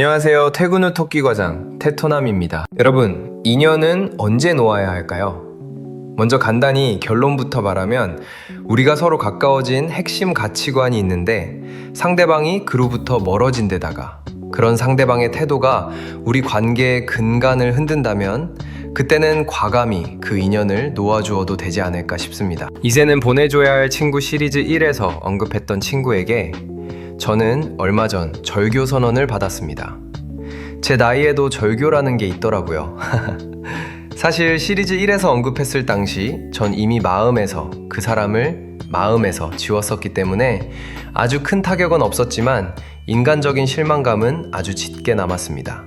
안녕하세요. 퇴근 후 토끼과장 태토남입니다. 여러분, 인연은 언제 놓아야 할까요? 먼저 간단히 결론부터 말하면 우리가 서로 가까워진 핵심 가치관이 있는데 상대방이 그로부터 멀어진 데다가 그런 상대방의 태도가 우리 관계의 근간을 흔든다면 그때는 과감히 그 인연을 놓아주어도 되지 않을까 싶습니다. 이제는 보내줘야 할 친구 시리즈 1에서 언급했던 친구에게 저는 얼마 전 절교 선언을 받았습니다. 제 나이에도 절교라는 게 있더라고요. 사실 시리즈 1에서 언급했을 당시 전 이미 마음에서 그 사람을 마음에서 지웠었기 때문에 아주 큰 타격은 없었지만 인간적인 실망감은 아주 짙게 남았습니다.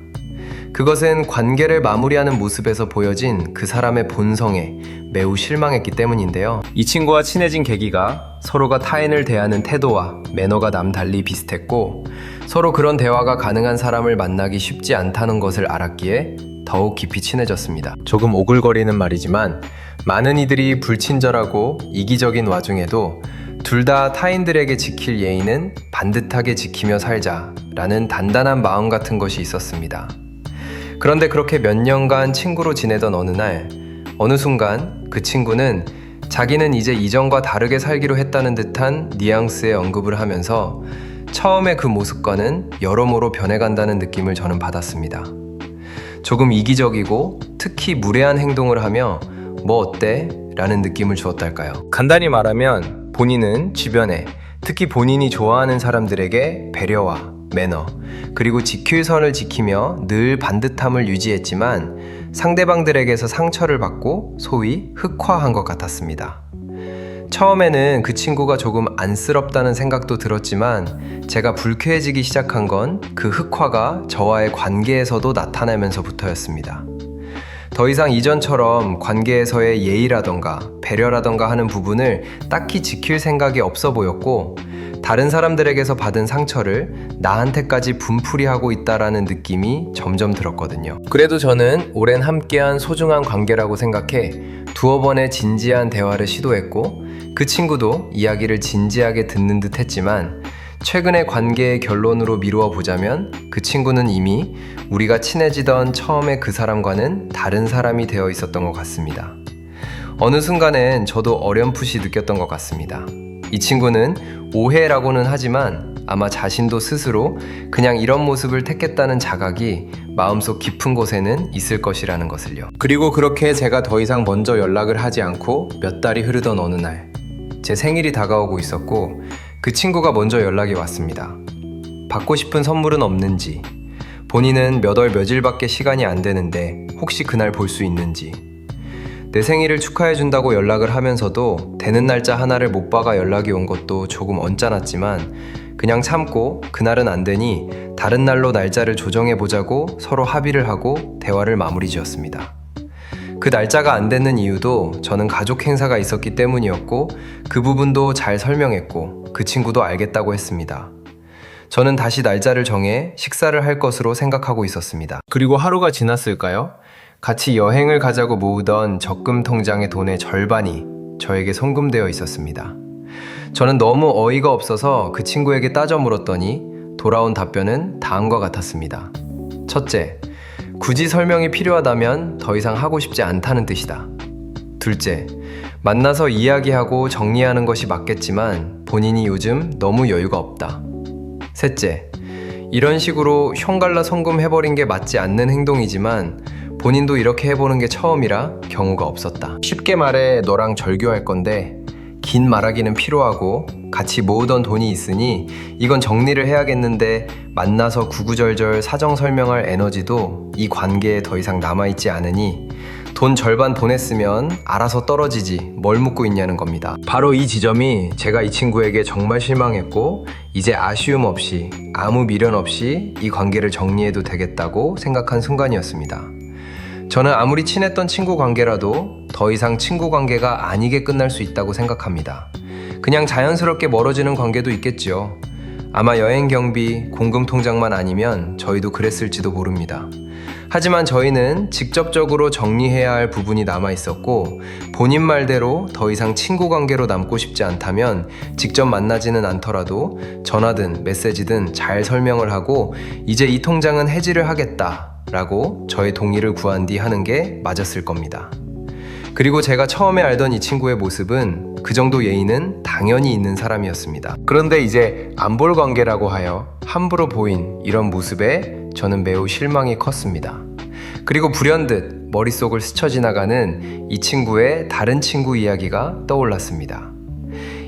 그것은 관계를 마무리하는 모습에서 보여진 그 사람의 본성에 매우 실망했기 때문인데요. 이 친구와 친해진 계기가 서로가 타인을 대하는 태도와 매너가 남달리 비슷했고 서로 그런 대화가 가능한 사람을 만나기 쉽지 않다는 것을 알았기에 더욱 깊이 친해졌습니다. 조금 오글거리는 말이지만 많은 이들이 불친절하고 이기적인 와중에도 둘 다 타인들에게 지킬 예의는 반듯하게 지키며 살자라는 단단한 마음 같은 것이 있었습니다. 그런데 그렇게 몇 년간 친구로 지내던 어느 날 어느 순간 그 친구는 자기는 이제 이전과 다르게 살기로 했다는 듯한 뉘앙스의 언급을 하면서 처음에 그 모습과는 여러모로 변해간다는 느낌을 저는 받았습니다. 조금 이기적이고 특히 무례한 행동을 하며 뭐 어때? 라는 느낌을 주었달까요? 간단히 말하면 본인은 주변에 특히 본인이 좋아하는 사람들에게 배려와 매너 그리고 지킬 선을 지키며 늘 반듯함을 유지했지만 상대방들에게서 상처를 받고 소위 흑화한 것 같았습니다. 처음에는 그 친구가 조금 안쓰럽다는 생각도 들었지만 제가 불쾌해지기 시작한 건 그 흑화가 저와의 관계에서도 나타나면서부터였습니다. 더 이상 이전처럼 관계에서의 예의라던가 배려라던가 하는 부분을 딱히 지킬 생각이 없어 보였고 다른 사람들에게서 받은 상처를 나한테까지 분풀이하고 있다라는 느낌이 점점 들었거든요. 그래도 저는 오랜 함께한 소중한 관계라고 생각해 두어 번의 진지한 대화를 시도했고 그 친구도 이야기를 진지하게 듣는 듯 했지만 최근의 관계의 결론으로 미루어 보자면 그 친구는 이미 우리가 친해지던 처음에 그 사람과는 다른 사람이 되어 있었던 것 같습니다. 어느 순간엔 저도 어렴풋이 느꼈던 것 같습니다. 이 친구는 오해라고는 하지만 아마 자신도 스스로 그냥 이런 모습을 택했다는 자각이 마음속 깊은 곳에는 있을 것이라는 것을요. 그리고 그렇게 제가 더 이상 먼저 연락을 하지 않고 몇 달이 흐르던 어느 날 제 생일이 다가오고 있었고 그 친구가 먼저 연락이 왔습니다. 받고 싶은 선물은 없는지, 본인은 몇 월 며칠밖에 시간이 안 되는데 혹시 그날 볼 수 있는지, 내 생일을 축하해준다고 연락을 하면서도 되는 날짜 하나를 못 박아 연락이 온 것도 조금 언짢았지만 그냥 참고 그날은 안 되니 다른 날로 날짜를 조정해보자고 서로 합의를 하고 대화를 마무리 지었습니다. 그 날짜가 안 되는 이유도 저는 가족 행사가 있었기 때문이었고 그 부분도 잘 설명했고 그 친구도 알겠다고 했습니다. 저는 다시 날짜를 정해 식사를 할 것으로 생각하고 있었습니다. 그리고 하루가 지났을까요? 같이 여행을 가자고 모으던 적금 통장의 돈의 절반이 저에게 송금되어 있었습니다. 저는 너무 어이가 없어서 그 친구에게 따져 물었더니 돌아온 답변은 다음과 같았습니다. 첫째, 굳이 설명이 필요하다면 더 이상 하고 싶지 않다는 뜻이다. 둘째, 만나서 이야기하고 정리하는 것이 맞겠지만 본인이 요즘 너무 여유가 없다. 셋째, 이런 식으로 흉갈라 송금해버린 게 맞지 않는 행동이지만 본인도 이렇게 해보는 게 처음이라 경우가 없었다. 쉽게 말해 너랑 절교할 건데 긴 말하기는 필요하고 같이 모으던 돈이 있으니 이건 정리를 해야겠는데 만나서 구구절절 사정 설명할 에너지도 이 관계에 더 이상 남아있지 않으니 돈 절반 보냈으면 알아서 떨어지지 뭘 묻고 있냐는 겁니다. 바로 이 지점이 제가 이 친구에게 정말 실망했고 이제 아쉬움 없이 아무 미련 없이 이 관계를 정리해도 되겠다고 생각한 순간이었습니다. 저는 아무리 친했던 친구 관계라도 더 이상 친구 관계가 아니게 끝날 수 있다고 생각합니다. 그냥 자연스럽게 멀어지는 관계도 있겠죠. 아마 여행 경비, 공금 통장만 아니면 저희도 그랬을지도 모릅니다. 하지만 저희는 직접적으로 정리해야 할 부분이 남아 있었고, 본인 말대로 더 이상 친구 관계로 남고 싶지 않다면 직접 만나지는 않더라도 전화든 메시지든 잘 설명을 하고 이제 이 통장은 해지를 하겠다 라고 저의 동의를 구한 뒤 하는 게 맞았을 겁니다. 그리고 제가 처음에 알던 이 친구의 모습은 그 정도 예의는 당연히 있는 사람이었습니다. 그런데 이제 안 볼 관계라고 하여 함부로 보인 이런 모습에 저는 매우 실망이 컸습니다. 그리고 불현듯 머릿속을 스쳐 지나가는 이 친구의 다른 친구 이야기가 떠올랐습니다.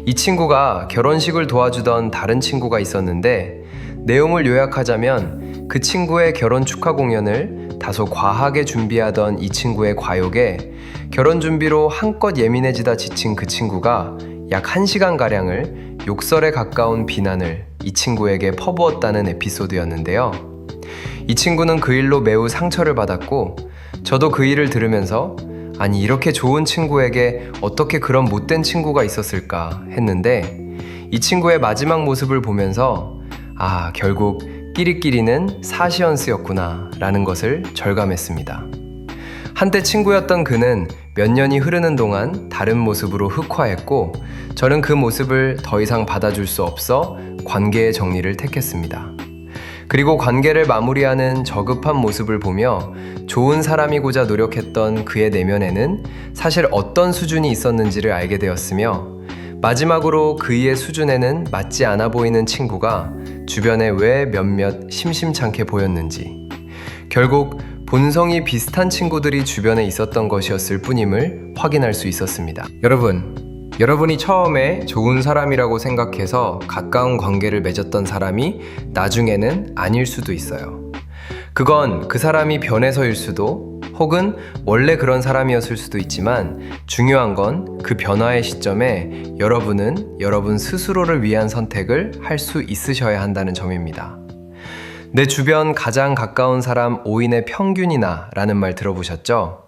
이 친구가 결혼식을 도와주던 다른 친구가 있었는데, 내용을 요약하자면 그 친구의 결혼 축하 공연을 다소 과하게 준비하던 이 친구의 과욕에 결혼 준비로 한껏 예민해지다 지친 그 친구가 약 1시간가량을 욕설에 가까운 비난을 이 친구에게 퍼부었다는 에피소드였는데요. 이 친구는 그 일로 매우 상처를 받았고, 저도 그 일을 들으면서 아니 이렇게 좋은 친구에게 어떻게 그런 못된 친구가 있었을까 했는데, 이 친구의 마지막 모습을 보면서 아, 결국 끼리끼리는 사시언스였구나 라는 것을 절감했습니다. 한때 친구였던 그는 몇 년이 흐르는 동안 다른 모습으로 흑화했고, 저는 그 모습을 더 이상 받아줄 수 없어 관계의 정리를 택했습니다. 그리고 관계를 마무리하는 저급한 모습을 보며 좋은 사람이고자 노력했던 그의 내면에는 사실 어떤 수준이 있었는지를 알게 되었으며, 마지막으로 그의 수준에는 맞지 않아 보이는 친구가 주변에 왜 몇몇 심심찮게 보였는지, 결국 본성이 비슷한 친구들이 주변에 있었던 것이었을 뿐임을 확인할 수 있었습니다. 여러분이 처음에 좋은 사람이라고 생각해서 가까운 관계를 맺었던 사람이 나중에는 아닐 수도 있어요. 그건 그 사람이 변해서일 수도, 혹은 원래 그런 사람이었을 수도 있지만, 중요한 건 그 변화의 시점에 여러분은 여러분 스스로를 위한 선택을 할 수 있으셔야 한다는 점입니다. 내 주변 가장 가까운 사람 5인의 평균이나 라는 말 들어보셨죠?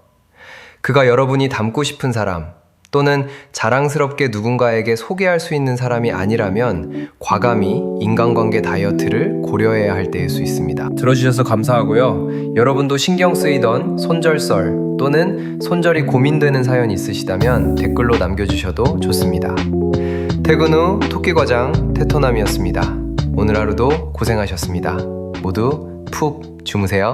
그가 여러분이 닮고 싶은 사람, 또는 자랑스럽게 누군가에게 소개할 수 있는 사람이 아니라면 과감히 인간관계 다이어트를 고려해야 할 때일 수 있습니다. 들어주셔서 감사하고요. 여러분도 신경 쓰이던 손절설 또는 손절이 고민되는 사연이 있으시다면 댓글로 남겨주셔도 좋습니다. 퇴근 후 토끼과장 테토남이었습니다. 오늘 하루도 고생하셨습니다. 모두 푹 주무세요.